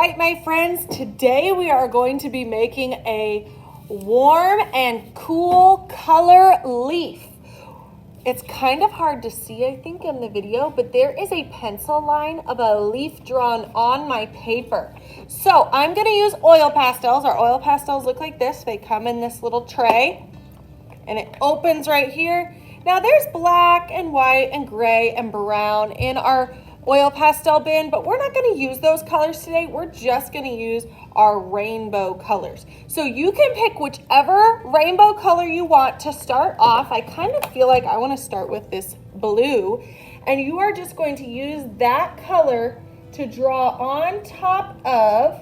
right, my friends, today we are going to be making a warm and cool color leaf. It's kind of hard to see, I think, in the video, but there is a pencil line of a leaf drawn on my paper. So I'm going to use oil pastels. Our oil pastels look like this. They come in this little tray, and it opens right here. Now there's black and white and gray and brown in our oil pastel bin, but we're not going to use those colors today. We're just going to use our rainbow colors. So you can pick whichever rainbow color you want to start off. I kind of feel like I want to start with this blue, and you are just going to use that color to draw on top of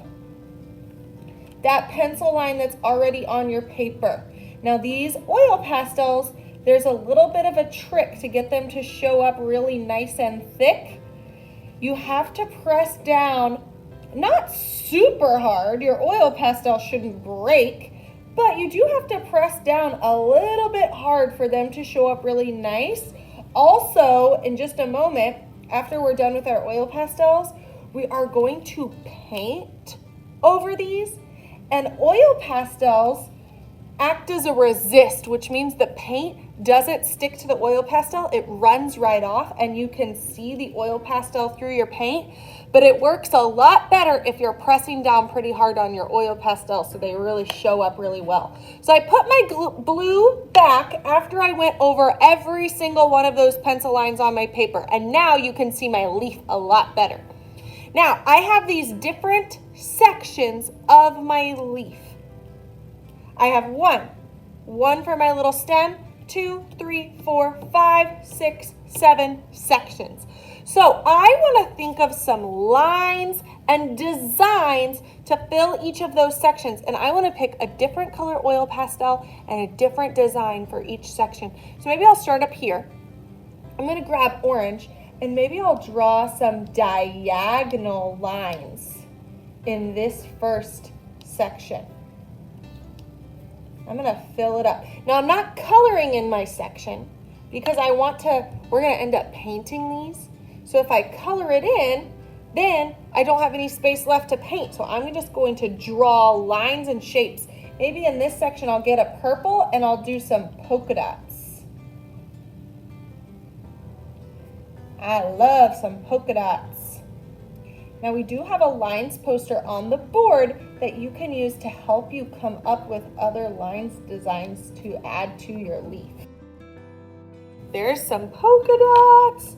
that pencil line that's already on your paper. Now these oil pastels, there's a little bit of a trick to get them to show up really nice and thick. You have to press down, not super hard. Your oil pastel shouldn't break, but you do have to press down a little bit hard for them to show up really nice. Also, in just a moment, after we're done with our oil pastels, we are going to paint over these. And oil pastels act as a resist, which means the paint doesn't stick to the oil pastel. It runs right off and you can see the oil pastel through your paint, but it works a lot better if you're pressing down pretty hard on your oil pastel so they really show up really well. So I put my blue back after I went over every single one of those pencil lines on my paper, and now you can see my leaf a lot better. Now I have these different sections of my leaf. I have one for my little stem, 2, 3, 4, 5, 6, 7 sections. So I want to think of some lines and designs to fill each of those sections. And I want to pick a different color oil pastel and a different design for each section. So maybe I'll start up here. I'm going to grab orange and maybe I'll draw some diagonal lines in this first section. I'm gonna fill it up. Now I'm not coloring in my section because we're gonna end up painting these. So if I color it in, then I don't have any space left to paint. So I'm just going to draw lines and shapes. Maybe in this section I'll get a purple and I'll do some polka dots. I love some polka dots. Now we do have a lines poster on the board that you can use to help you come up with other lines designs to add to your leaf. There's some polka dots.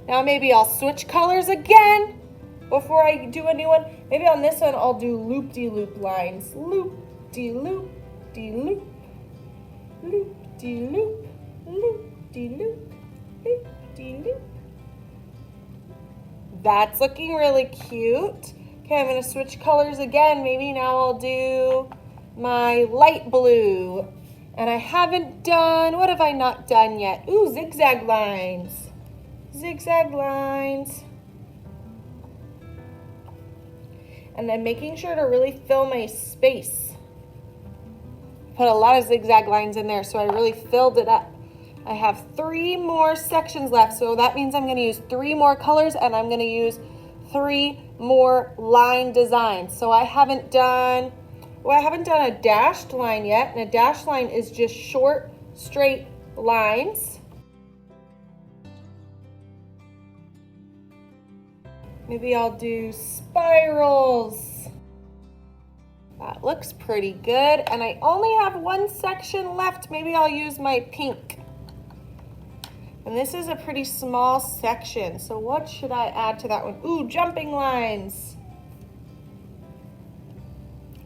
Now maybe I'll switch colors again before I do a new one. Maybe on this one I'll do loop-de-loop lines. Loop-de-loop, de-loop, loop-de-loop, loop-de-loop, loop-de-loop. That's looking really cute. Okay, I'm gonna switch colors again. Maybe now I'll do my light blue. And I haven't done, what have I not done yet? Ooh, zigzag lines. Zigzag lines. And then making sure to really fill my space. Put a lot of zigzag lines in there, so I really filled it up. I have 3 more sections left, so that means I'm going to use 3 more colors and I'm going to use 3 more line designs. So I haven't done a dashed line yet, and a dashed line is just short, straight lines. Maybe I'll do spirals. That looks pretty good, and I only have 1 section left. Maybe I'll use my pink. And this is a pretty small section, so what should I add to that one? Ooh, jumping lines.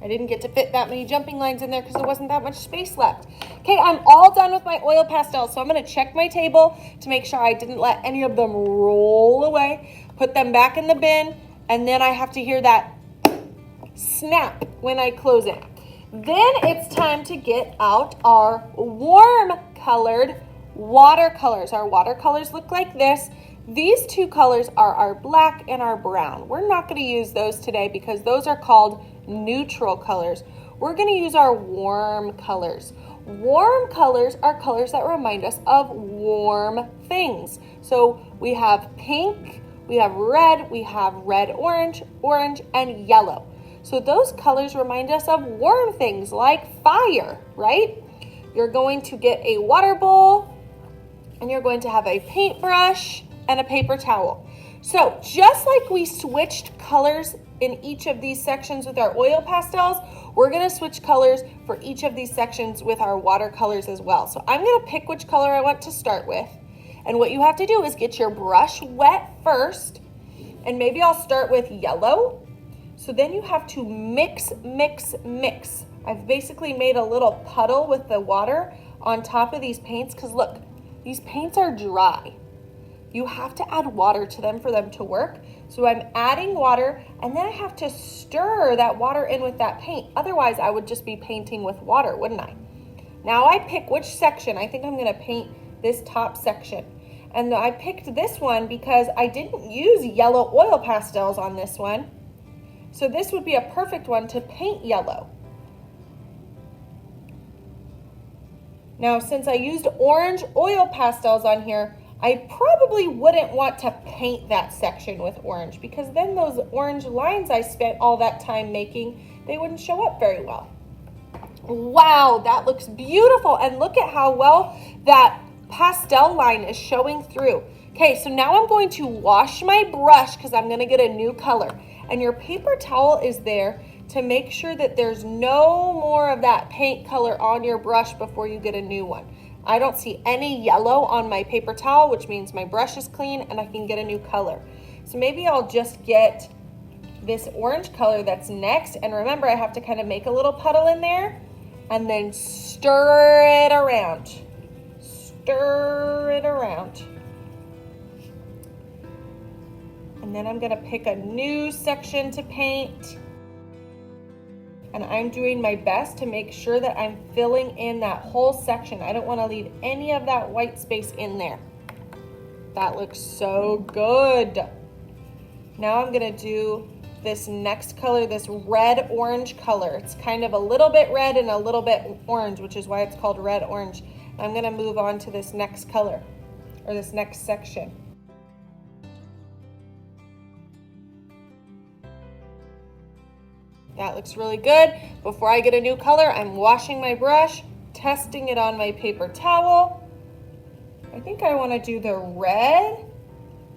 I didn't get to fit that many jumping lines in there because there wasn't that much space left. Okay, I'm all done with my oil pastels, so I'm gonna check my table to make sure I didn't let any of them roll away, put them back in the bin, and then I have to hear that snap when I close it. Then it's time to get out our warm colored watercolors. Our watercolors look like this. These 2 colors are our black and our brown. We're not going to use those today because those are called neutral colors. We're going to use our warm colors. Warm colors are colors that remind us of warm things. So we have pink, we have red, orange, orange, and yellow. So those colors remind us of warm things like fire, right? You're going to get a water bowl and you're going to have a paintbrush and a paper towel. So just like we switched colors in each of these sections with our oil pastels, we're gonna switch colors for each of these sections with our watercolors as well. So I'm gonna pick which color I want to start with. And what you have to do is get your brush wet first, and maybe I'll start with yellow. So then you have to mix, mix, mix. I've basically made a little puddle with the water on top of these paints because look, these paints are dry. You have to add water to them for them to work. So I'm adding water and then I have to stir that water in with that paint. Otherwise I would just be painting with water, wouldn't I? Now I pick which section. I think I'm gonna paint this top section. And I picked this one because I didn't use yellow oil pastels on this one. So this would be a perfect one to paint yellow. Now, since I used orange oil pastels on here, I probably wouldn't want to paint that section with orange because then those orange lines I spent all that time making, they wouldn't show up very well. Wow, that looks beautiful. And look at how well that pastel line is showing through. Okay, so now I'm going to wash my brush because I'm gonna get a new color. And your paper towel is there to make sure that there's no more of that paint color on your brush before you get a new one. I don't see any yellow on my paper towel, which means my brush is clean and I can get a new color. So maybe I'll just get this orange color that's next. And remember, I have to kind of make a little puddle in there and then stir it around. Stir it around. And then I'm gonna pick a new section to paint. And I'm doing my best to make sure that I'm filling in that whole section. I don't wanna leave any of that white space in there. That looks so good. Now I'm gonna do this next color, this red-orange color. It's kind of a little bit red and a little bit orange, which is why it's called red-orange. I'm gonna move on to this next color, or this next section. That looks really good. Before I get a new color, I'm washing my brush, testing it on my paper towel. I think I want to do the red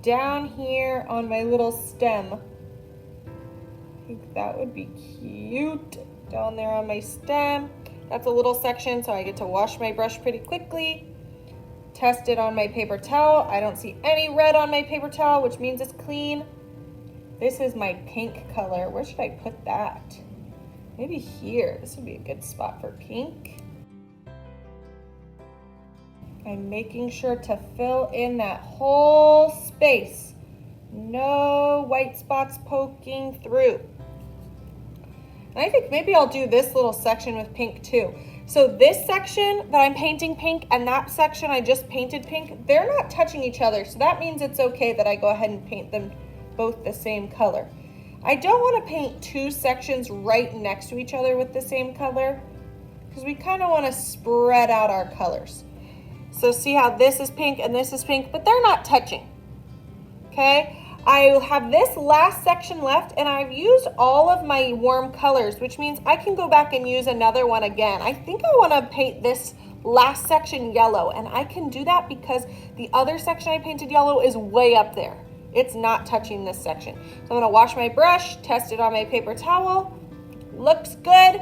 down here on my little stem. I think that would be cute down there on my stem. That's a little section, so I get to wash my brush pretty quickly. Test it on my paper towel. I don't see any red on my paper towel, which means it's clean. This is my pink color. Where should I put that? Maybe here. This would be a good spot for pink. I'm making sure to fill in that whole space. No white spots poking through. And I think maybe I'll do this little section with pink too. So this section that I'm painting pink and that section I just painted pink, they're not touching each other. So that means it's okay that I go ahead and paint them both the same color. I don't want to paint two sections right next to each other with the same color because we kind of want to spread out our colors. So see how this is pink and this is pink, but they're not touching. Okay, I have this last section left and I've used all of my warm colors, which means I can go back and use another one again. I think I want to paint this last section yellow, and I can do that because the other section I painted yellow is way up there. It's not touching this section. So I'm gonna wash my brush, test it on my paper towel. Looks good.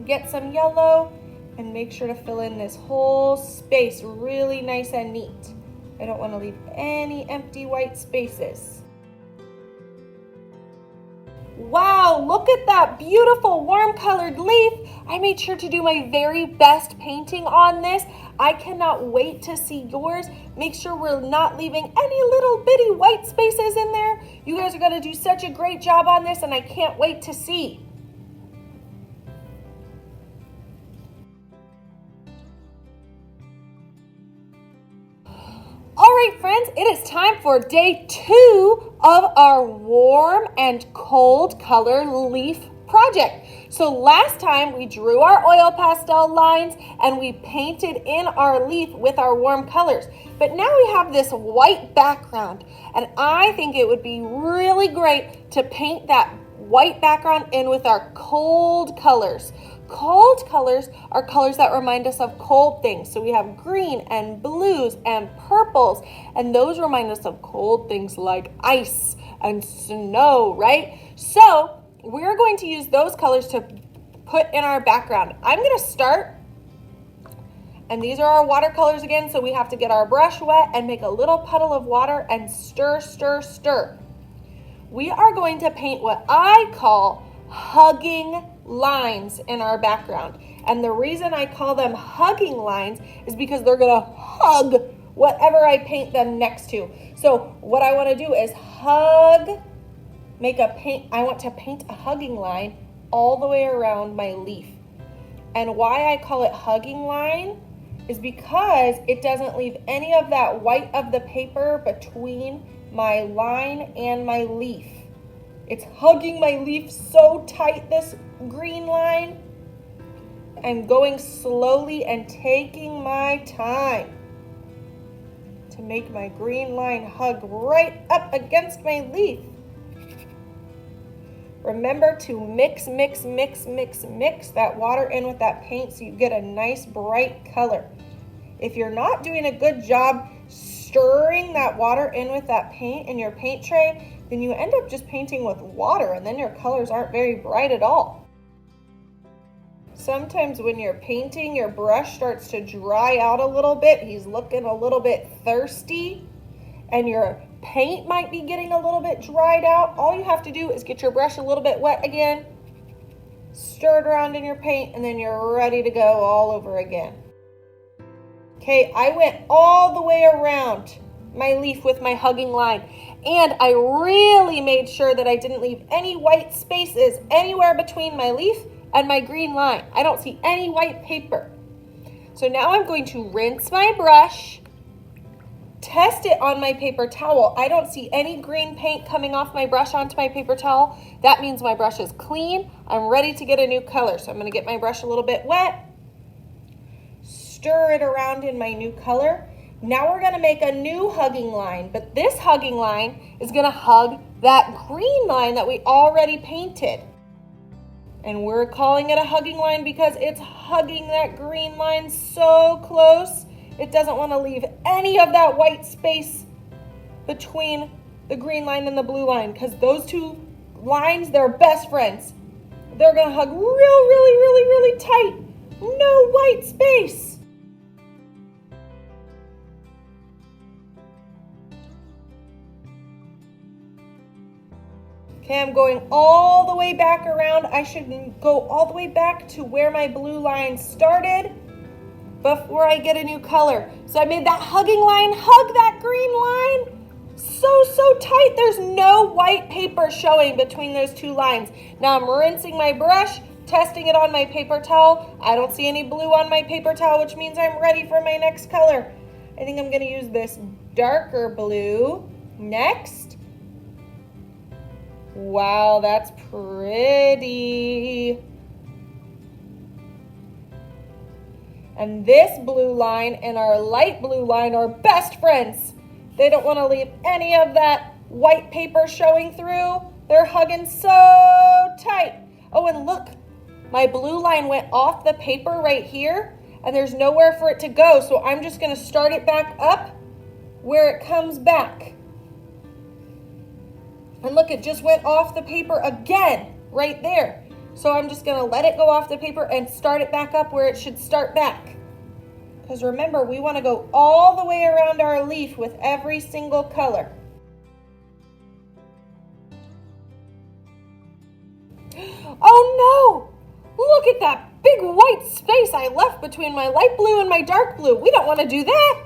Get some yellow and make sure to fill in this whole space really nice and neat. I don't wanna leave any empty white spaces. Wow, look at that beautiful warm colored leaf. I made sure to do my very best painting on this. I cannot wait to see yours. Make sure we're not leaving any little bitty white spaces in there. You guys are gonna do such a great job on this and I can't wait to see. All right, friends, it is time for day 2 of our warm and cold color leaf project. So last time we drew our oil pastel lines and we painted in our leaf with our warm colors. But now we have this white background, and I think it would be really great to paint that white background in with our cold colors. Cold colors are colors that remind us of cold things. So we have green and blues and purples, and those remind us of cold things like ice and snow, right? So we're going to use those colors to put in our background. I'm going to start, and these are our watercolors again, so we have to get our brush wet and make a little puddle of water and stir, stir, stir. We are going to paint what I call hugging lines in our background. And the reason I call them hugging lines is because they're going to hug whatever I paint them next to. So what I want to do is hug, I want to paint a hugging line all the way around my leaf. And why I call it hugging line is because it doesn't leave any of that white of the paper between my line and my leaf. It's hugging my leaf so tight, this green line. I'm going slowly and taking my time to make my green line hug right up against my leaf. Remember to mix, mix, mix, mix, mix that water in with that paint so you get a nice bright color. If you're not doing a good job stirring that water in with that paint in your paint tray, then you end up just painting with water, and then your colors aren't very bright at all. Sometimes when you're painting, your brush starts to dry out a little bit. He's looking a little bit thirsty, and your paint might be getting a little bit dried out. All you have to do is get your brush a little bit wet again, stir it around in your paint, and then you're ready to go all over again. Okay, I went all the way around my leaf with my hugging line, and I really made sure that I didn't leave any white spaces anywhere between my leaf and my green line. I don't see any white paper. So now I'm going to rinse my brush, test it on my paper towel. I don't see any green paint coming off my brush onto my paper towel. That means my brush is clean. I'm ready to get a new color. So I'm going to get my brush a little bit wet, stir it around in my new color. Now we're going to make a new hugging line, but this hugging line is going to hug that green line that we already painted. And we're calling it a hugging line because it's hugging that green line so close. It doesn't want to leave any of that white space between the green line and the blue line, because those two lines, they're best friends. They're going to hug really tight. No white space. Okay, I'm going all the way back around. I should go all the way back to where my blue line started before I get a new color. So I made that hugging line hug that green line so tight. There's no white paper showing between those two lines. Now I'm rinsing my brush, testing it on my paper towel. I don't see any blue on my paper towel, which means I'm ready for my next color. I think I'm going to use this darker blue next. Wow, that's pretty. And this blue line and our light blue line are best friends. They don't want to leave any of that white paper showing through. They're hugging so tight. Oh, and look, my blue line went off the paper right here, and there's nowhere for it to go. So I'm just going to start it back up where it comes back. And look, it just went off the paper again, right there. So I'm just going to let it go off the paper and start it back up where it should start back. Because remember, we want to go all the way around our leaf with every single color. Oh no! Look at that big white space I left between my light blue and my dark blue. We don't want to do that.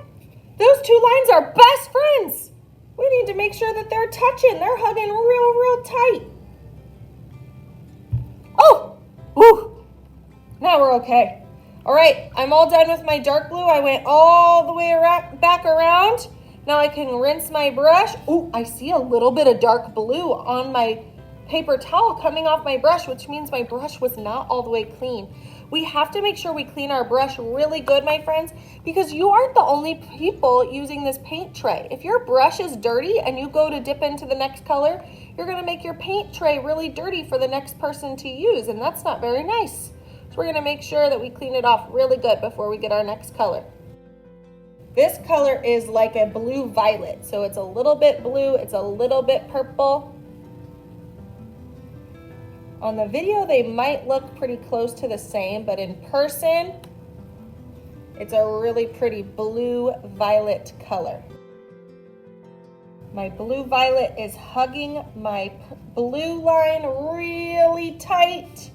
Those two lines are best friends. We need to make sure that they're touching. They're hugging real tight. Oh, ooh, now we're okay. All right, I'm all done with my dark blue. I went all the way back around. Now I can rinse my brush. Oh, I see a little bit of dark blue on my paper towel coming off my brush, which means my brush was not all the way clean. We have to make sure we clean our brush really good, my friends, because you aren't the only people using this paint tray. If your brush is dirty and you go to dip into the next color, you're gonna make your paint tray really dirty for the next person to use, and that's not very nice. So we're gonna make sure that we clean it off really good before we get our next color. This color is like a blue violet, so it's a little bit blue, it's a little bit purple. On the video, they might look pretty close to the same, but in person, it's a really pretty blue violet color. My blue violet is hugging my blue line really tight.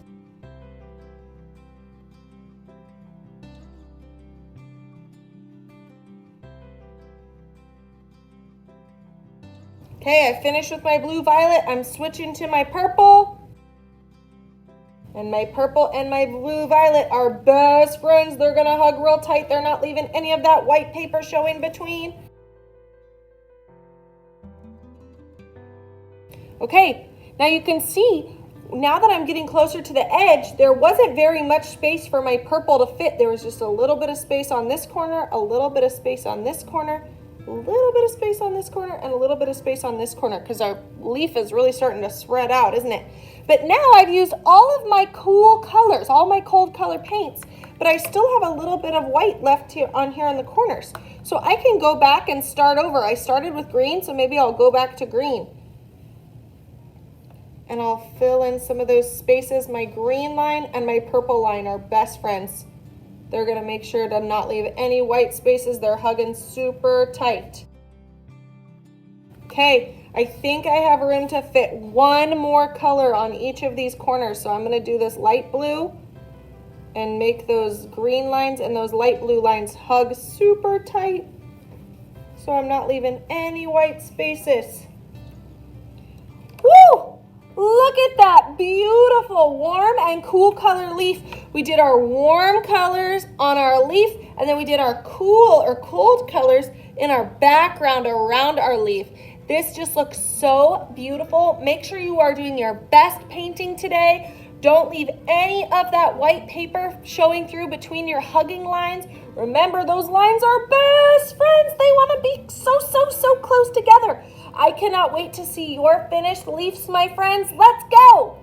Okay, I finished with my blue violet. I'm switching to my purple. And my purple and my blue violet are best friends. They're gonna hug real tight. They're not leaving any of that white paper showing between. Okay, now you can see, now that I'm getting closer to the edge, there wasn't very much space for my purple to fit. There was just a little bit of space on this corner, a little bit of space on this corner, a little bit of space on this corner, and a little bit of space on this corner, because our leaf is really starting to spread out, isn't it? But now I've used all of my cool colors, all my cold color paints, but I still have a little bit of white left here on the corners. So I can go back and start over. I started with green, so maybe I'll go back to green. And I'll fill in some of those spaces. My green line and my purple line are best friends. They're gonna make sure to not leave any white spaces. They're hugging super tight. Okay, I think I have room to fit one more color on each of these corners. So I'm gonna do this light blue and make those green lines and those light blue lines hug super tight, so I'm not leaving any white spaces. Woo! Look at that beautiful warm and cool color leaf. We did our warm colors on our leaf, and then we did our cool or cold colors in our background around our leaf. This just looks so beautiful. Make sure you are doing your best painting today. Don't leave any of that white paper showing through between your hugging lines. Remember, those lines are best friends. They want to be so close together. I cannot wait to see your finished leaves, my friends. Let's go.